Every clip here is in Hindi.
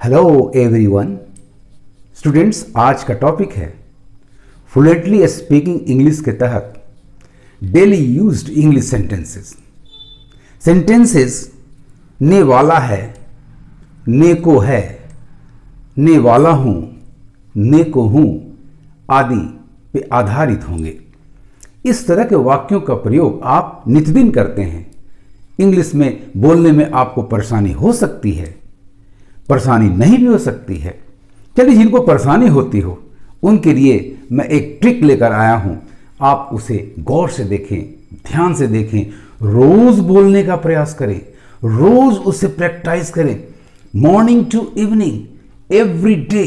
हेलो एवरीवन स्टूडेंट्स, आज का टॉपिक है फ्लुएंटली स्पीकिंग इंग्लिश के तहत daily used English sentences. Sentences ने वाला है, ने को है, ने वाला हूं, ने को हूं आदि पे आधारित होंगे। इस तरह के वाक्यों का प्रयोग आप नित्यदिन करते हैं। इंग्लिश में बोलने में आपको परेशानी हो सकती है, परेशानी नहीं भी हो सकती है। चलिए, जिनको परेशानी होती हो उनके लिए मैं एक ट्रिक लेकर आया हूं। आप उसे गौर से देखें, ध्यान से देखें, रोज बोलने का प्रयास करें, रोज उसे प्रैक्टिस करें, morning to evening, every day.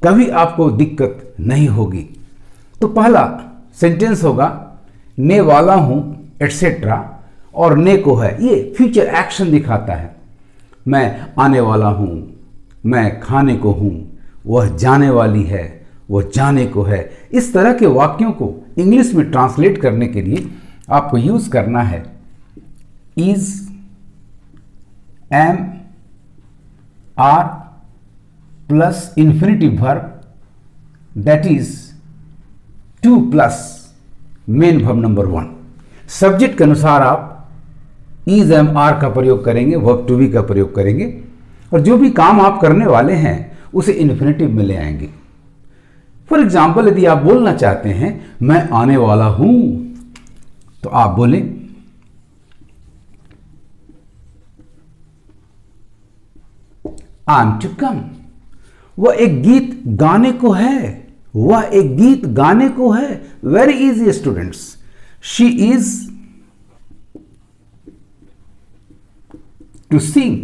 कभी आपको दिक्कत नहीं होगी। तो पहला सेंटेंस होगा ने वाला हूं एटसेट्रा, और ने को है, ये फ्यूचर एक्शन दिखाता है। मैं आने वाला हूं, मैं खाने को हूं, वह जाने वाली है, वह जाने को है। इस तरह के वाक्यों को इंग्लिश में ट्रांसलेट करने के लिए आपको यूज करना है is, am, are plus infinitive verb, that is to plus main verb number 1। Subject के अनुसार आप इज, एम, आर का प्रयोग करेंगे, वर्ब टू बी का प्रयोग करेंगे, और जो भी काम आप करने वाले हैं उसे इन्फिनेटिव में ले आएंगे। फॉर एग्जाम्पल, यदि आप बोलना चाहते हैं मैं आने वाला हूं, तो आप बोले आई एम टू कम। वह एक गीत गाने को है, वह एक गीत गाने को है। Very easy students. She is to sing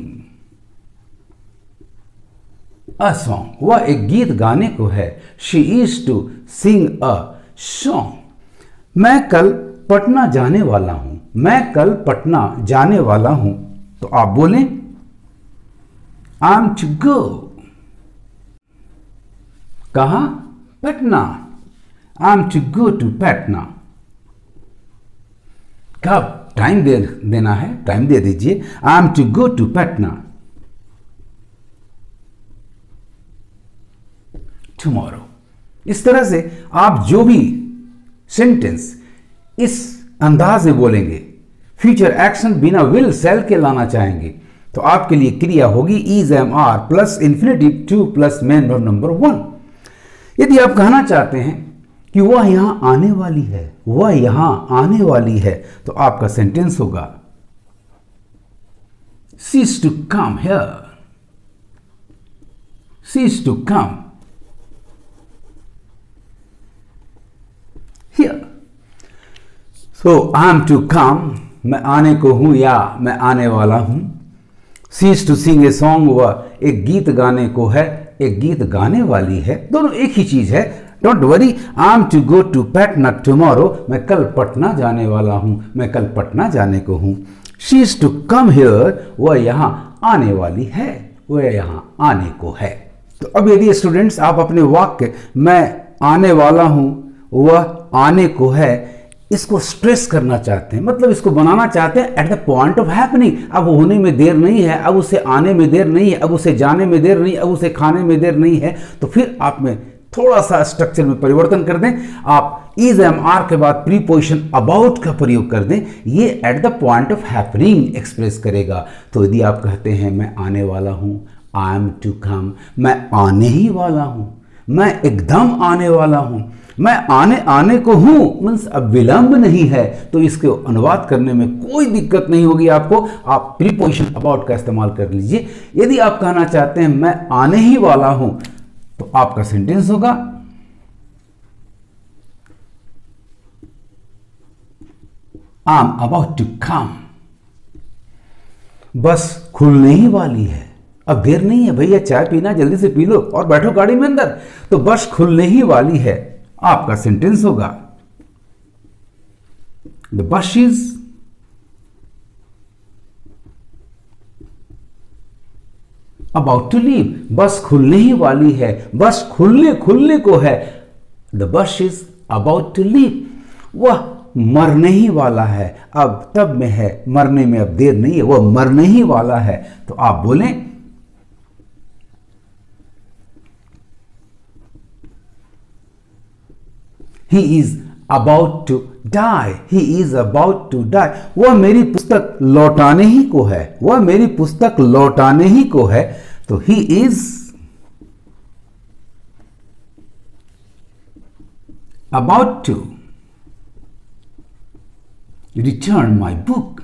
a song. वह एक गीत गाने को है। She is to sing a song. मैं कल पटना जाने वाला हूं, मैं कल पटना जाने वाला हूं, तो आप बोलें आई एम टू गो। कहां? Patna. I am to go to Patna. कब? टाइम देना है, टाइम दे दीजिए। I am to go to Patna tomorrow. इस तरह से आप जो भी सेंटेंस इस अंदाज में बोलेंगे, फ्यूचर एक्शन बिना विल सेल के लाना चाहेंगे, तो आपके लिए क्रिया होगी is, am, are plus infinitive 2 plus main verb number 1। यदि आप कहना चाहते हैं कि वह यहां आने वाली है, वह यहां आने वाली है, तो आपका सेंटेंस होगा she is to come here, she is to come here. So I am to come, मैं आने को हूं या मैं आने वाला हूं। She is to sing a song, वह एक गीत गाने को है, एक गीत गाने वाली है। दोनों एक ही चीज है। Don't worry. I am to go to Patna tomorrow, मैं कल पटना जाने वाला हूं, मैं कल पटना जाने को हूं। She is to come here, वह यहां आने वाली है, वह यहां आने को है। तो अब यदि स्टूडेंट्स आप अपने वाक्य मैं आने वाला हूं, वह आने को है, इसको स्ट्रेस करना चाहते हैं, मतलब इसको बनाना चाहते हैं at the point of happening. अब होने में देर नहीं है, अब उसे आने में देर नहीं है, अब उसे जाने में देर नहीं, अब उसे खाने में देर नहीं है। तो फिर आप में थोड़ा सा स्ट्रक्चर में परिवर्तन कर दें। आप इज, एम, आर के बाद प्रीपोजिशन अबाउट का प्रयोग कर दें। ये eight the point of happening express करेगा। तो यदि आप कहते हैं मैं आने वाला हूं, आई एम टू कम, मैं आने ही वाला हूं, मैं एकदम आने वाला हूं, मैं आने को हूं, मींस अब विलंब नहीं है, तो इसको अनुवाद करने में कोई दिक्कत नहीं होगी आपको। आप प्रीपोजिशन अबाउट का इस्तेमाल कर लीजिए। यदि आप कहना चाहते हैं मैं आने ही वाला हूं, तो आपका सेंटेंस होगा I am about to come. Bus खुलने ही वाली है, अब देर नहीं है भैया, चाय पीना जल्दी से पी लो और बैठो गाड़ी में अंदर। तो बस खुलने ही वाली है, आपका सेंटेंस होगा the bus is about to leave. बस खुलने ही वाली है, बस खुलने को है, the bus is about to leave. वह मरने ही वाला है, अब तब में है, मरने में अब देर नहीं है, वह मरने ही वाला है। तो आप बोलें he is about to die, he is about to die. वह मेरी पुस्तक लौटाने ही को है, वह मेरी पुस्तक लौटाने ही को है। तो he is about to return my book.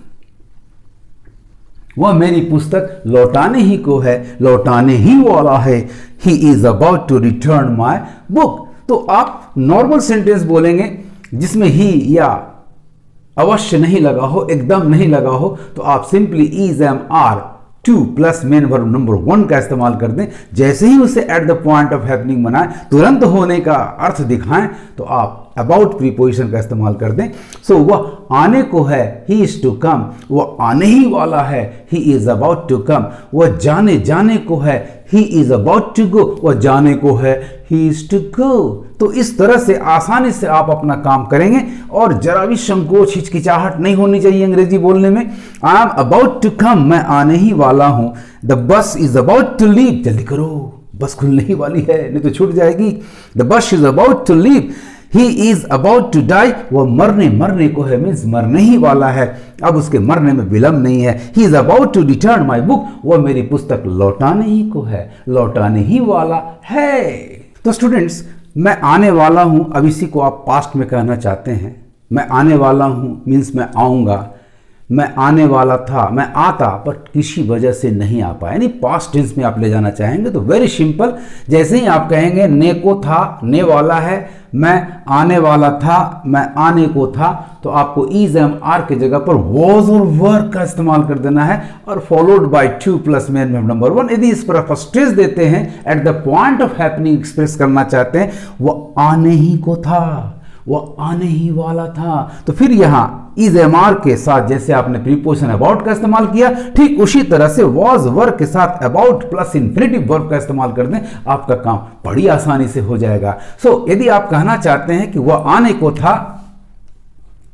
वह मेरी पुस्तक लौटाने ही को है, लौटाने ही वाला है। He is about to return my book. तो आप नॉर्मल सेंटेंस बोलेंगे जिसमें ही या अवश्य नहीं लगा हो, एकदम नहीं लगा हो, तो आप simply is am are to plus main verb number 1 का इस्तेमाल कर दें। जैसे ही उसे at the point of happening बनाएं, तुरंत होने का अर्थ दिखाएं, तो आप अबाउट प्रीपोजिशन का इस्तेमाल कर दें। सो वह आने को है, ही इज टू कम, वह आने ही वाला है, he is about to come. वह जाने को है, he is about to go, वह जाने को है, ही इज टू गो। तो इस तरह से आसानी से आप अपना काम करेंगे और जरा भी संकोच, हिचकिचाहट नहीं होनी चाहिए अंग्रेजी बोलने में। I am about to come, मैं आने ही वाला हूं। The bus is about to leave, जल्दी करो, बस खुलने ही वाली है, नहीं तो छूट जाएगी। The bus is about to leave. He is about to die, वह मरने को है, मीन्स मरने ही वाला है, अब उसके मरने में विलंब नहीं है। He is about to return my book, वह मेरी पुस्तक लौटाने ही को है, लौटाने ही वाला है। तो स्टूडेंट्स, मैं आने वाला हूं, अब इसी को आप पास्ट में कहना चाहते हैं। मैं आने वाला हूं मीन्स मैं आऊंगा, मैं आने वाला था, मैं आता पर किसी वजह से नहीं आ पाया, यानी पास्ट टेंस में आप ले जाना चाहेंगे तो वेरी सिंपल। जैसे ही आप कहेंगे ने को था, ने वाला है, मैं आने वाला था, मैं आने को था, तो आपको इज एम आर की जगह पर वॉज और वर का इस्तेमाल कर देना है और followed by two plus main verb number 1। यदि इस पर स्ट्रेस देते हैं, at the point of happening express करना चाहते हैं, वह आने ही को था, वह आने ही वाला था, तो फिर यहां इज एम आर के साथ जैसे आपने प्रीपोजिशन अबाउट का इस्तेमाल किया, ठीक उसी तरह से वॉज वर्ब के साथ अबाउट प्लस इंफिनिटिव वर्ब का इस्तेमाल कर दें, आपका काम बड़ी आसानी से हो जाएगा। सो यदि आप कहना चाहते हैं कि वह आने को था,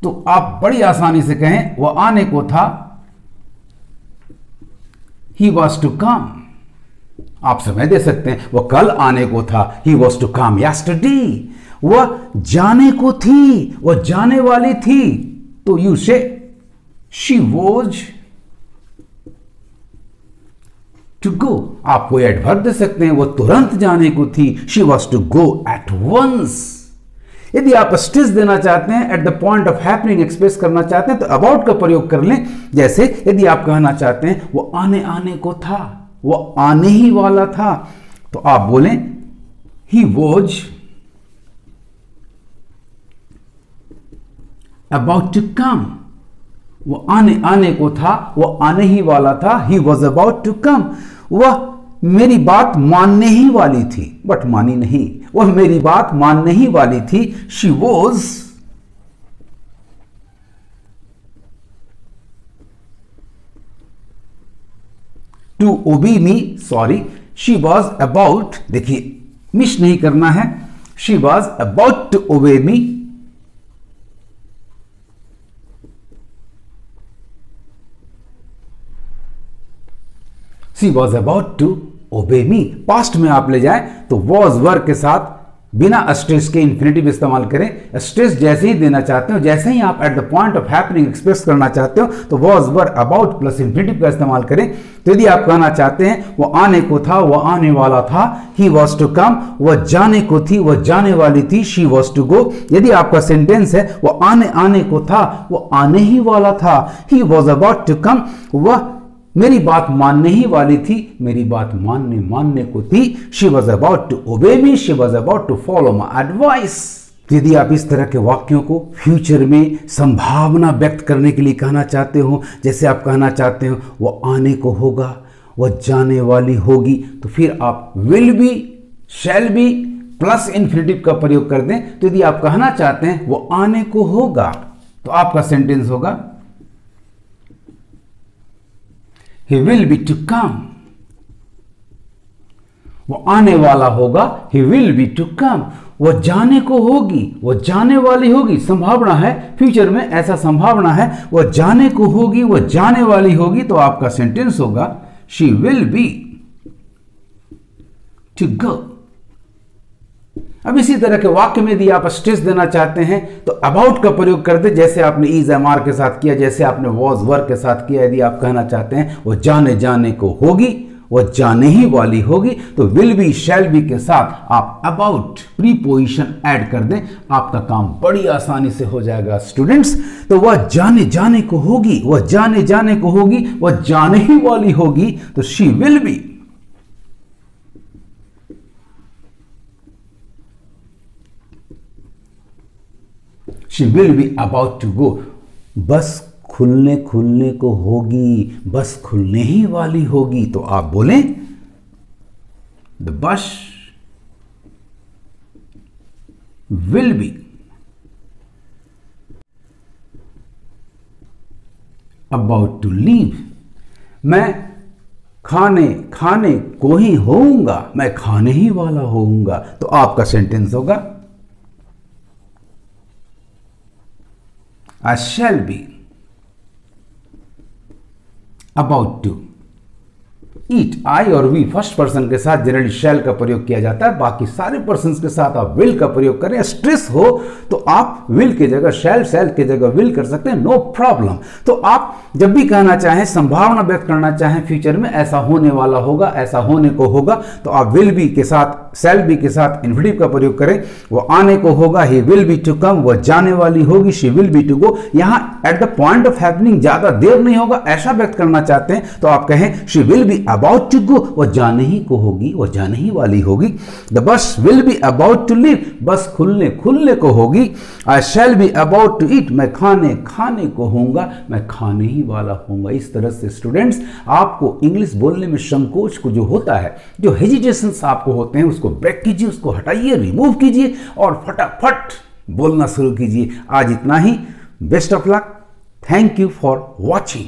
तो आप बड़ी आसानी से कहें वह आने को था, ही वॉज टू कम। आप समय दे सकते हैं, वह कल आने को था, he was to come yesterday. वह जाने को थी, वह जाने वाली थी, तो यू से शी वॉज टू गो। आप कोई एडवर्ब दे सकते हैं, वह तुरंत जाने को थी, she was to go at once. यदि आप स्ट्रेस देना चाहते हैं, at the point of happening express करना चाहते हैं, तो अबाउट का प्रयोग कर लें। जैसे यदि आप कहना चाहते हैं वो आने को था, वो आने ही वाला था, तो आप बोलें he was about to come. वो आने को था, वो आने ही वाला था, he was about to come. वह मेरी बात मानने ही वाली थी, बट मानी नहीं, वह मेरी बात मानने ही वाली थी, she was to obey me, sorry, she was about, देखिए मिस नहीं करना है, she was about to obey me, she was about to obey me. Past में आप ले जाएं तो वॉज वर्ब के साथ बिना स्ट्रेस के इंफिनिटिव इस्तेमाल करें। स्ट्रेस जैसे ही देना चाहते हो, जैसे ही आप eight the point of happening express करना चाहते हो, तो was verb about plus infinitive का इस्तेमाल करें। तो यदि आप कहना चाहते हैं वो आने को था, वह आने वाला था, ही वॉज टू कम, वह जाने को थी, वह जाने वाली थी, शी वॉज टू गो। यदि आपका सेंटेंस है वो आने को था, वो आने ही वाला था, he was about to come, वह मेरी बात मानने ही वाली थी, मेरी बात मानने को थी, she was about to obey me, she was about to follow my advice. यदि आप इस तरह के वाक्यों को फ्यूचर में संभावना व्यक्त करने के लिए कहना चाहते हो, जैसे आप कहना चाहते हो वो आने को होगा, वह जाने वाली होगी, तो फिर आप will be, shall be plus infinitive का प्रयोग कर दें। तो यदि आप कहना चाहते हैं वो आने को होगा, तो आपका सेंटेंस होगा he will be to come। वो आने वाला होगा, he will be to come। वो जाने को होगी, वो जाने वाली होगी, संभावना है, फ्यूचर में ऐसा संभावना है, वो जाने को होगी, वो जाने वाली होगी, तो आपका सेंटेंस होगा she will be to go। अब इसी तरह के वाक्य में यदि आप स्ट्रेस देना चाहते हैं तो अबाउट का प्रयोग कर दे, जैसे आपने इज एम आर के साथ किया, जैसे आपने वॉज वर के साथ किया। यदि आप कहना चाहते हैं वो जाने जाने को होगी, वो जाने ही वाली होगी, तो विल बी शैल बी के साथ आप अबाउट प्रीपोजिशन ऐड कर दें, आपका काम बड़ी आसानी से हो जाएगा स्टूडेंट्स। तो वह जाने जाने को होगी, वह जाने जाने को होगी, वह जाने ही वाली होगी, तो she will be. She will be about to go. Bus खुलने खुलने को होगी, बस खुलने ही वाली होगी, तो आप बोलें the bus will be about to leave. मैं खाने खाने को ही होऊंगा, मैं खाने ही वाला होऊंगा, तो आपका सेंटेंस होगा I shall be about to eat। I और we फर्स्ट पर्सन के साथ जनरली shall का प्रयोग किया जाता है, बाकी सारे पर्सन्स के साथ आप will का प्रयोग करें। स्ट्रेस हो तो आप will की जगह shall की जगह will कर सकते हैं, नो प्रॉब्लम। तो आप जब भी कहना चाहें, संभावना व्यक्त करना चाहें फ्यूचर में ऐसा होने वाला होगा, ऐसा होने को होगा, तो आप will be के साथ shall be के साथ इन्फिनिटिव का प्रयोग करें। वो आने को होगा, he will be to come, वह जाने वाली होगी, she will be to go। यहां eight the point of happening ज्यादा देर नहीं होगा, ऐसा व्यक्त करना चाहते हैं तो आप कहें she will be about to go, वह जाने ही को होगी, वह जाने ही वाली होगी। the bus will be about to leave, बस खुलने खुलने को होगी। I shall be about to eat, मैं खाने खाने को होऊंगा, मैं खाने ही वाला होऊंगा। इस तरह से स्टूडेंट्स आपको इंग्लिश बोलने में संकोच को जो होता है, जो हेजिटेशंस आपको होते हैं, उसको ब्रेक कीजिए, उसको हटाइए, रिमूव कीजिए और फटाफट बोलना शुरू कीजिए। आज इतना ही। Best of luck. Thank you for watching.